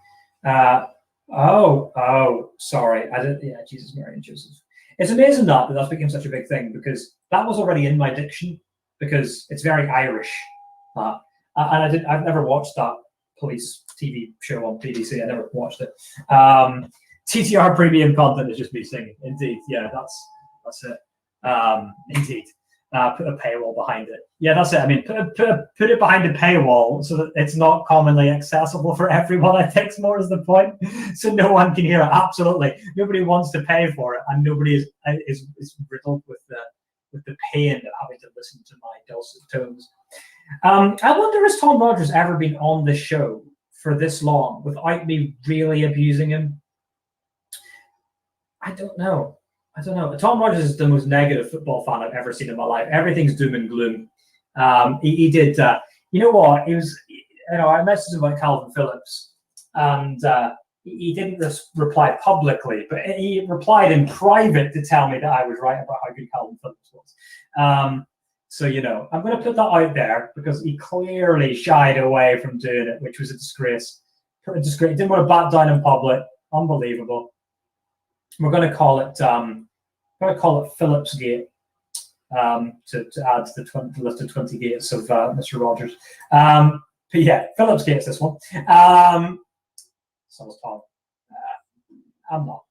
Sorry. I didn't. Yeah, Jesus, Mary, and Joseph. It's amazing that's become such a big thing, because that was already in my diction, because it's very Irish. And I've never watched that police TV show on BBC. I never watched it. TTR premium content is just me singing. Indeed, yeah, that's it. Indeed, put a paywall behind it. Yeah, that's it. I mean, put it behind a paywall so that it's not commonly accessible for everyone. I think more is the point, so no one can hear it. Absolutely, nobody wants to pay for it, and nobody is riddled with the pain of having to listen to my dulcet tones. I wonder, has Tom Rogers ever been on the show for this long without me really abusing him? I don't know. Tom Rogers is the most negative football fan I've ever seen in my life. Everything's doom and gloom. He did, you know what? He was, I messaged him about Calvin Phillips, and he didn't reply publicly, but he replied in private to tell me that I was right about how good Calvin Phillips was. So, I'm going to put that out there because he clearly shied away from doing it, which was a disgrace. He didn't want to back down in public. Unbelievable. We're going to call it Phillips Gate, to add to the list of 20 gates of Mr. Rogers. But yeah, Phillips Gate's this one. So was Tom. I'm not.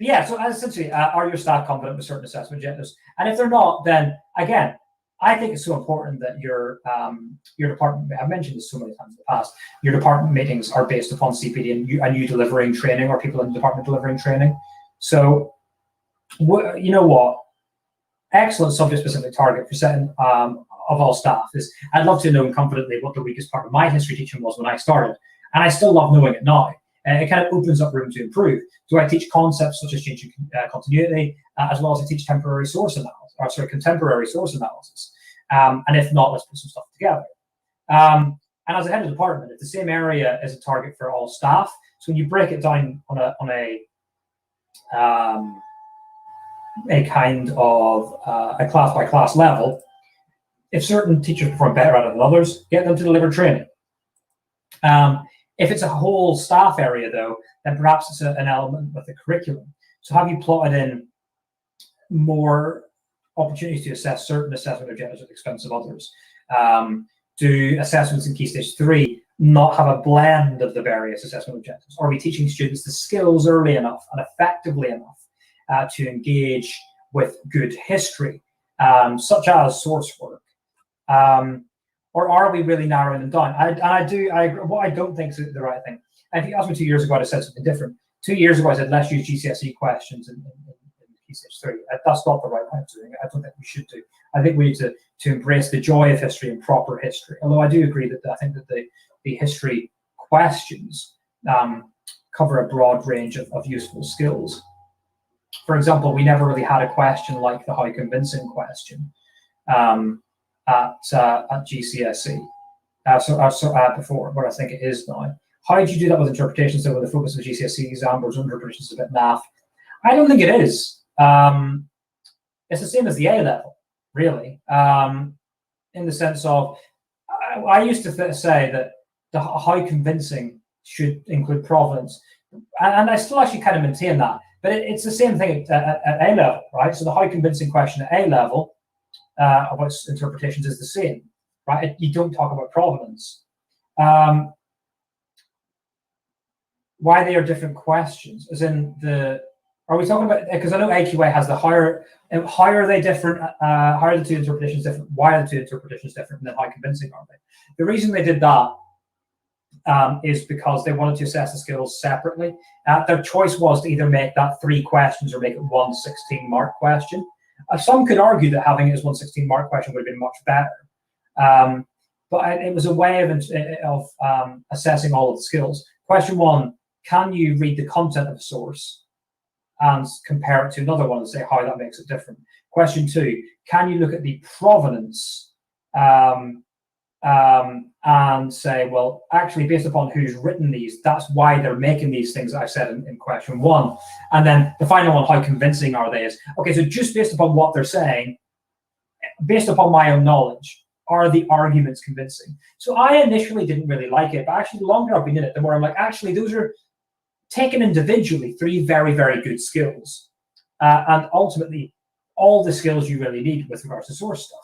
Yeah, so essentially, are your staff confident with certain assessment agendas? And if they're not, then again, I think it's so important that your department, I've mentioned this so many times in the past, your department meetings are based upon CPD and you delivering training, or people in the department delivering training. So, you know what? Excellent subject-specific target for setting of all staff is, I'd love to know confidently what the weakest part of my history teaching was when I started. And I still love knowing it now. It kind of opens up room to improve. Do I teach concepts such as changing continuity, as well as I teach contemporary source analysis? And if not, let's put some stuff together. And as a head of department, if the same area is a target for all staff, so when you break it down on a kind of a class by class level, if certain teachers perform better at it than others, get them to deliver training. If it's a whole staff area, though, then perhaps it's an element with the curriculum. So have you plotted in more opportunities to assess certain assessment objectives at the expense of others? Do assessments in Key Stage 3 not have a blend of the various assessment objectives? Are we teaching students the skills early enough and effectively enough to engage with good history, such as source work? Or are we really narrowing them down? I agree. What I don't think is the right thing. If you asked me 2 years ago, I'd have said something different. 2 years ago, I said, let's use GCSE questions in Key Stage 3. That's not the right way of doing it. I don't think we should do. I think we need to embrace the joy of history and proper history. Although I do agree that I think that the history questions cover a broad range of useful skills. For example, we never really had a question like the how convincing question. At GCSE, before, where I think it is now. How do you do that with interpretations? So, when the focus of the GCSE exam was interpretations is a bit naff. I don't think it is. It's the same as the A level, really, in the sense of I used to say that the how convincing should include provenance, and I still actually kind of maintain that. But it's the same thing at A level, right? So the how convincing question at A level about interpretations is the same, right? You don't talk about provenance. Why they are different questions, as in are we talking about, because I know AQA has the how are they different, how are the two interpretations different, why are the two interpretations different, and then how convincing are they? The reason they did that is because they wanted to assess the skills separately. Their choice was to either make that 3 questions or make it 1 16-mark question. Some could argue that having it as 1 16-mark question would have been much better. But it was a way of assessing all of the skills. Question 1, can you read the content of a source and compare it to another one and say how that makes it different? Question 2, can you look at the provenance and say, well, actually, based upon who's written these, that's why they're making these things that I said in question 1. And then the final one, how convincing are they, is, okay, so just based upon what they're saying, based upon my own knowledge, are the arguments convincing? So I initially didn't really like it, but actually the longer I've been in it, the more I'm like, actually, those are taken individually 3 very, very good skills. And ultimately, all the skills you really need with regards to source stuff.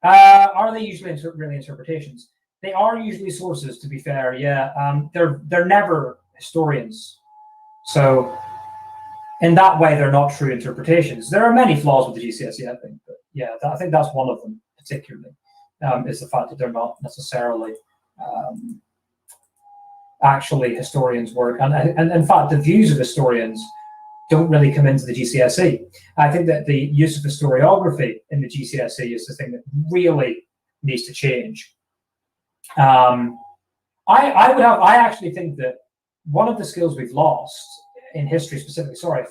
Are they usually really interpretations? They are usually sources, to be fair, yeah. They're never historians. So in that way, they're not true interpretations. There are many flaws with the GCSE, I think. But yeah, I think that's one of them, particularly, is the fact that they're not necessarily actually historians' work. And in fact, the views of historians don't really come into the GCSE. I think that the use of historiography in the GCSE is the thing that really needs to change. I actually think that one of the skills we've lost in history specifically, sorry,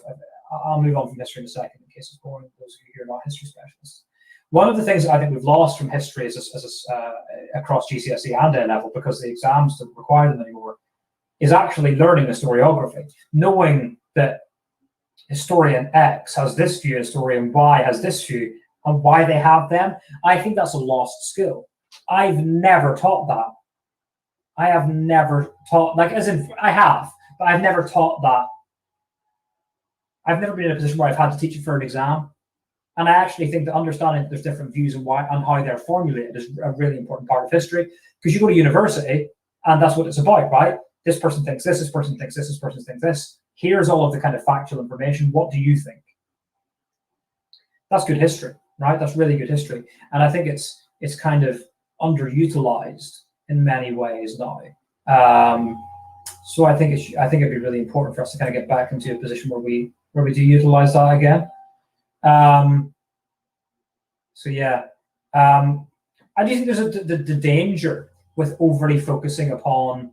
I'll move on from history in a second in case it's boring those of you who are not history specialists. One of the things I think we've lost from history is across GCSE and A-level, because the exams don't require them anymore, is actually learning historiography, knowing that historian X has this view, historian Y has this view, and why they have them. I think that's a lost skill. I've never taught that. I have never taught, like, as in, I have, but I've never taught that. I've never been in a position where I've had to teach it for an exam. And I actually think that understanding that there's different views and why and how they're formulated is a really important part of history. Because you go to university and that's what it's about, right? This person thinks this person thinks this person thinks this. Here's all of the kind of factual information. What do you think? That's good history, right? That's really good history. And I think it's kind of underutilized in many ways now. So I think it'd be really important for us to kind of get back into a position where we do utilize that again. So yeah, I do think there's the danger with overly focusing upon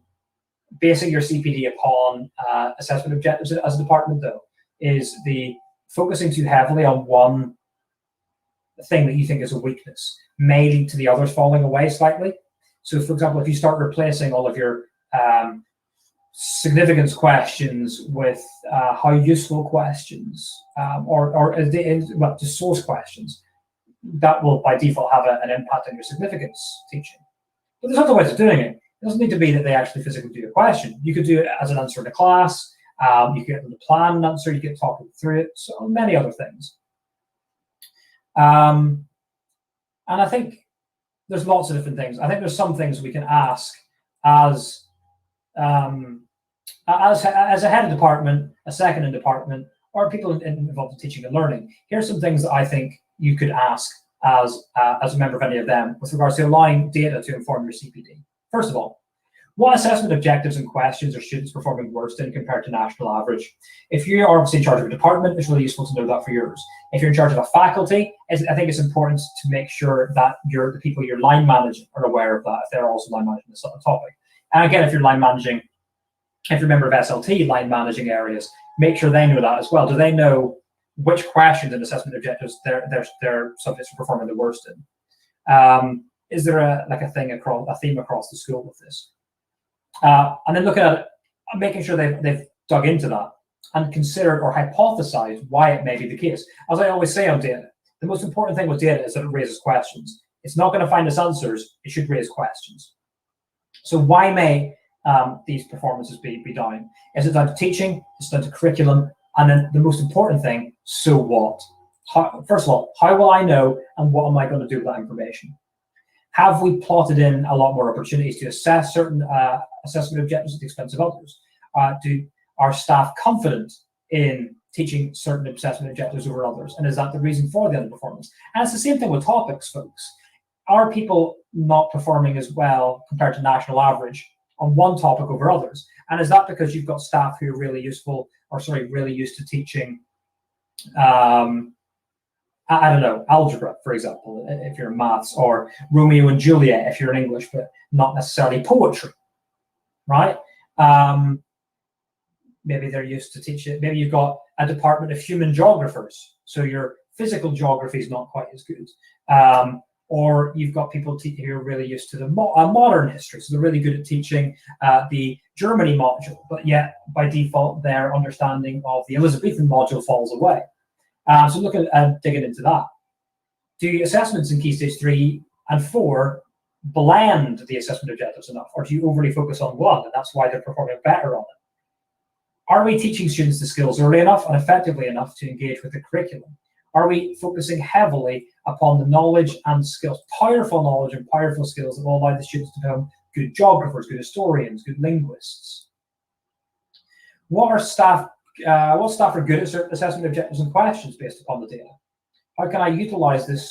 basing your CPD upon assessment objectives as a department, though, is the focusing too heavily on one thing that you think is a weakness may lead to the others falling away slightly. So, for example, if you start replacing all of your significance questions with how useful questions or just source questions, that will by default have an impact on your significance teaching. But there's other ways of doing it. It doesn't need to be that they actually physically do a question. You could do it as an answer in a class. You could get them to plan an answer. You could talk them through it. So many other things. And I think there's lots of different things. I think there's some things we can ask as a head of department, a second in department, or people involved in teaching and learning. Here's some things that I think you could ask as a member of any of them with regards to allowing data to inform your CPD. First of all, what assessment objectives and questions are students performing worst in compared to national average? If you are obviously in charge of a department, it's really useful to know that for yours. If you're in charge of a faculty, I think it's important to make sure that the people you're line managing are aware of that, if they're also line managing this topic. And again, if you're line managing, if you're a member of SLT line managing areas, make sure they know that as well. Do they know which questions and assessment objectives their subjects are performing the worst in? Is there a theme across the school with this? And then looking at it, making sure they've dug into that and considered or hypothesized why it may be the case. As I always say on data, the most important thing with data is that it raises questions. It's not going to find us answers, it should raise questions. So why may these performances be down? Is it down to teaching? Is it down to curriculum? And then the most important thing, so what? First of all, how will I know and what am I going to do with that information? Have we plotted in a lot more opportunities to assess certain assessment objectives at the expense of others? Are staff confident in teaching certain assessment objectives over others? And is that the reason for the underperformance? And it's the same thing with topics, folks. Are people not performing as well compared to national average on one topic over others? And is that because you've got staff who are really used to teaching I don't know, algebra, for example, if you're in maths, or Romeo and Juliet if you're in English, but not necessarily poetry, right? Maybe they're used to teach it. Maybe you've got a department of human geographers, so your physical geography is not quite as good. Or you've got people who are really used to the modern history, so they're really good at teaching the Germany module, but yet by default their understanding of the Elizabethan module falls away. So look at digging into that. Do assessments in Key Stage 3 and 4 blend the assessment objectives enough, or do you overly focus on one, and that's why they're performing better on it? Are we teaching students the skills early enough and effectively enough to engage with the curriculum? Are we focusing heavily upon the knowledge and skills, powerful knowledge and powerful skills that will allow the students to become good geographers, good historians, good linguists? What staff are good at certain assessment objectives and questions based upon the data? How can I utilize this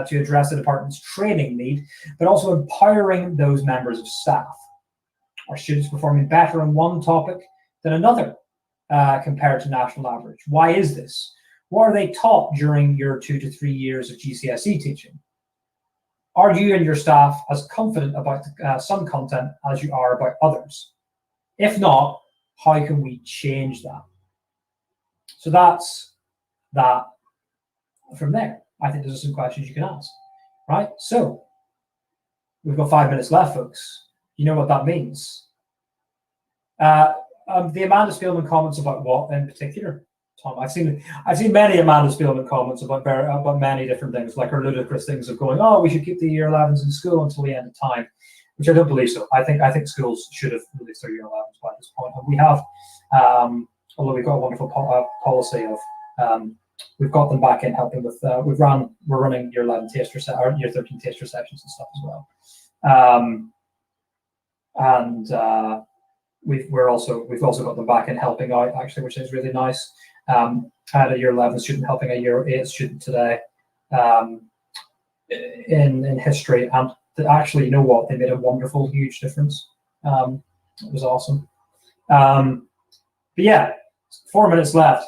to address the department's training need, but also empowering those members of staff? Are students performing better on one topic than another? compared to national average. Why is this? What are they taught during your 2 to 3 years of GCSE teaching? Are you and your staff as confident about some content as you are about others? If not, how can we change that? So that's that from there. I think those are some questions you can ask, right? So we've got 5 minutes left, folks. You know what that means. The Amanda Spielman comments about what in particular, Tom? I've seen many Amanda Spielman comments about many different things, like her ludicrous things of going, oh, we should keep the year 11s in school until the end of time, which I don't believe so. I think schools should have released their year 11s by this point, and we have, although we've got a wonderful policy of we've got them back in helping with. We're running year 11 taster or year 13 taster sessions and stuff as well, we've also got them back in helping out actually, which is really nice. I had a year 11 student helping a year 8 student today in history, and actually, you know what? They made a wonderful, huge difference. It was awesome. But yeah, 4 minutes left.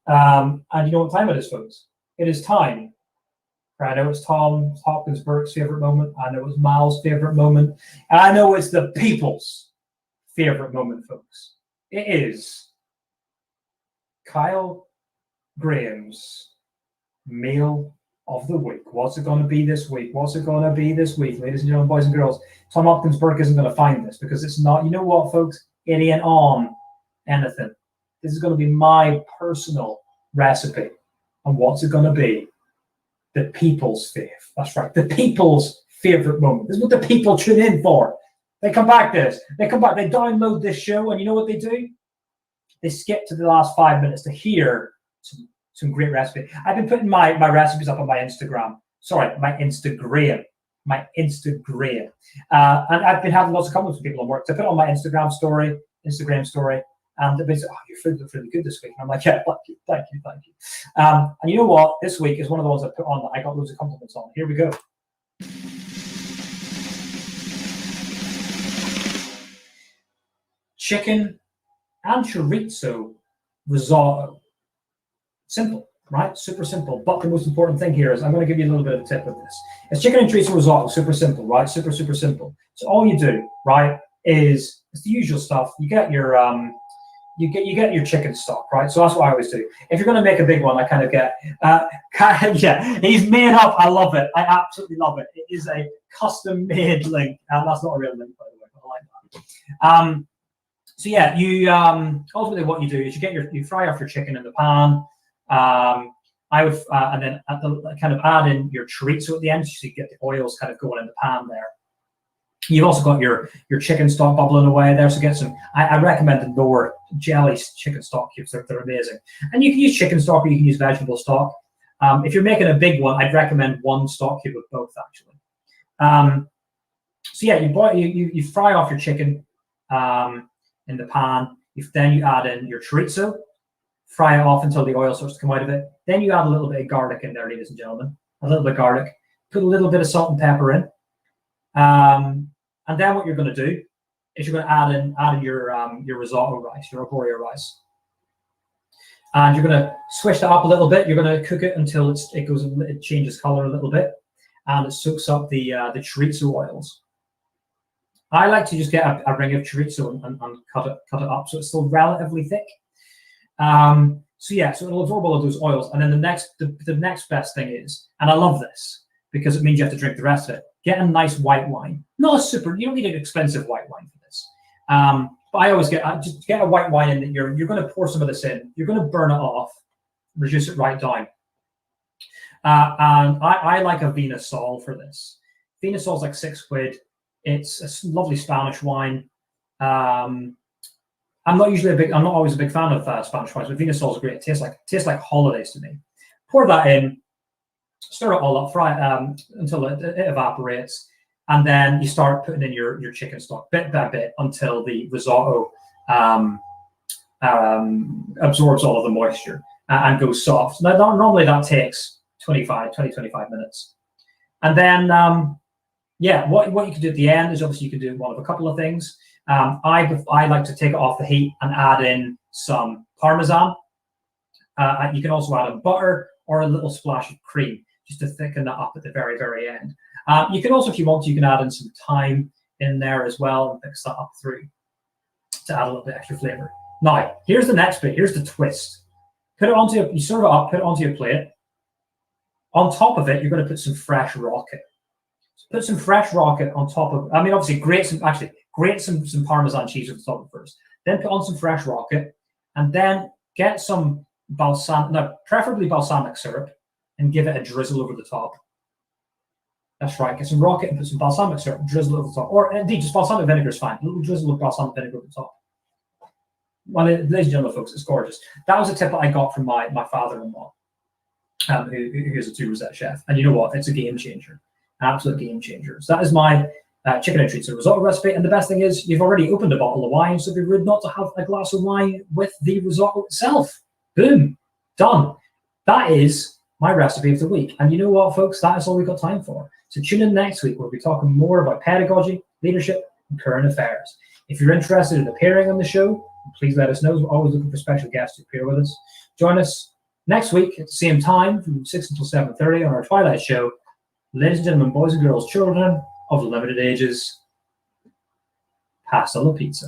And you know what time it is, folks? It is time. I know it's Tom Hopkins-Burke's favorite moment. I know it's Mal's favorite moment. And I know it's the people's favorite moment, folks. It is Kyle Graham's Meal of the Week. What's it going to be this week? What's it going to be this week, ladies and gentlemen, boys and girls? Tom Hopkins-Burke isn't going to find this because it's not. You know what, folks? It ain't on anything. This is going to be my personal recipe. And what's it going to be? The people's fave. That's right. The people's favorite moment. This is what the people tune in for. They come back to this. They come back. They download this show, and you know what they do? They skip to the last 5 minutes to hear some great recipe. I've been putting my recipes up on my Instagram. Sorry, my Instagram. And I've been having lots of comments from people on work. To put on my Instagram story, and they say, "Oh, your food looks really good this week." And I'm like, "Yeah, thank you." And you know what? This week is one of the ones I put on that I got loads of compliments on. Here we go. Chicken and chorizo risotto. Simple, right? Super simple. But the most important thing here is I'm going to give you a little bit of a tip of this. It's chicken and chorizo risotto. Super simple, right? Super simple. So all you do, right, is it's the usual stuff. You get your you get your chicken stock, right? So that's what I always do. If you're going to make a big one, I kind of get yeah. He's made up. I love it. I absolutely love it. It is a custom-made link, and that's not a real link, by the way. But I like that. So yeah, you ultimately what you do is you fry off your chicken in the pan. I would and then kind of add in your chorizo at the end, so you get the oils kind of going in the pan there. You've also got your chicken stock bubbling away there, so get some. I recommend the lower jelly chicken stock cubes. They're amazing, and you can use chicken stock or you can use vegetable stock. If you're making a big one, I'd recommend one stock cube of both actually. So yeah, you fry off your chicken in the pan. Then you add in your chorizo, fry it off until the oil starts to come out of it. Then you add a little bit of garlic in there, ladies and gentlemen. A little bit of garlic. Put a little bit of salt and pepper in. And then what you're going to do is you're going to add in your risotto rice, your arborio rice, and you're going to switch that up a little bit. You're going to cook it until it changes color a little bit, and it soaks up the chorizo oils. I like to just get a ring of chorizo and cut it up so it's still relatively thick. So it'll absorb all of those oils, and then the next best thing is, and I love this because it means you have to drink the rest of it. Get a nice white wine. You don't need an expensive white wine for this. But I always just get a white wine in that you're going to pour some of this in. You're going to burn it off, reduce it right down. And I like a Vina Sol for this. Vina Sol's like £6. It's a lovely Spanish wine. I'm not always a big fan of Spanish wines, but Vina Sol's great. It tastes like holidays to me. Pour that in. Stir it all up, fry it until it evaporates, and then you start putting in your chicken stock bit by bit until the risotto absorbs all of the moisture and goes soft. Now, normally that takes 25 minutes. And then, what you can do at the end is obviously you can do one of a couple of things. I like to take it off the heat and add in some Parmesan. You can also add a butter or a little splash of cream just to thicken that up at the very, very end. You can also, if you want to, you can add in some thyme in there as well and mix that up through to add a little bit extra flavor. Now, here's the next bit. Here's the twist. You serve it up, put it onto your plate. On top of it, you're going to put some fresh rocket. So put some fresh rocket on top of, obviously grate some Parmesan cheese on top of it first. Then put on some fresh rocket and then get some preferably balsamic syrup and give it a drizzle over the top. That's right, get some rocket and put some balsamic syrup, drizzle over the top. Or indeed, just balsamic vinegar is fine. A little drizzle of balsamic vinegar over the top. Well, ladies and gentlemen, folks, it's gorgeous. That was a tip that I got from my father-in-law, who's a 2-rosette chef. And you know what? It's a game changer. Absolute game changer. So that is my chicken and treats risotto recipe. And the best thing is you've already opened a bottle of wine, so it'd be rude not to have a glass of wine with the risotto itself. Boom. Done. That is my recipe of the week. And you know what, folks? That is all we've got time for. So tune in next week. We'll be talking more about pedagogy, leadership, and current affairs. If you're interested in appearing on the show, please let us know. We're always looking for special guests to appear with us. Join us next week at the same time from 6 until 7:30 on our Twilight Show. Ladies and gentlemen, boys and girls, children of limited ages, pasta la pizza.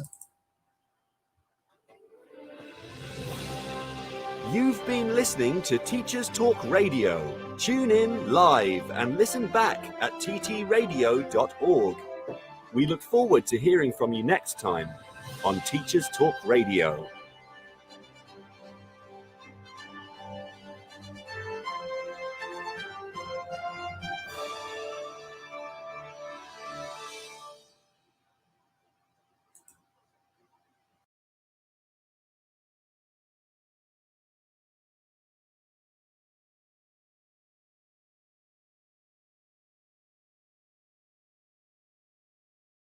You've been listening to Teachers Talk Radio. Tune in live and listen back at ttradio.org. We look forward to hearing from you next time on Teachers Talk Radio.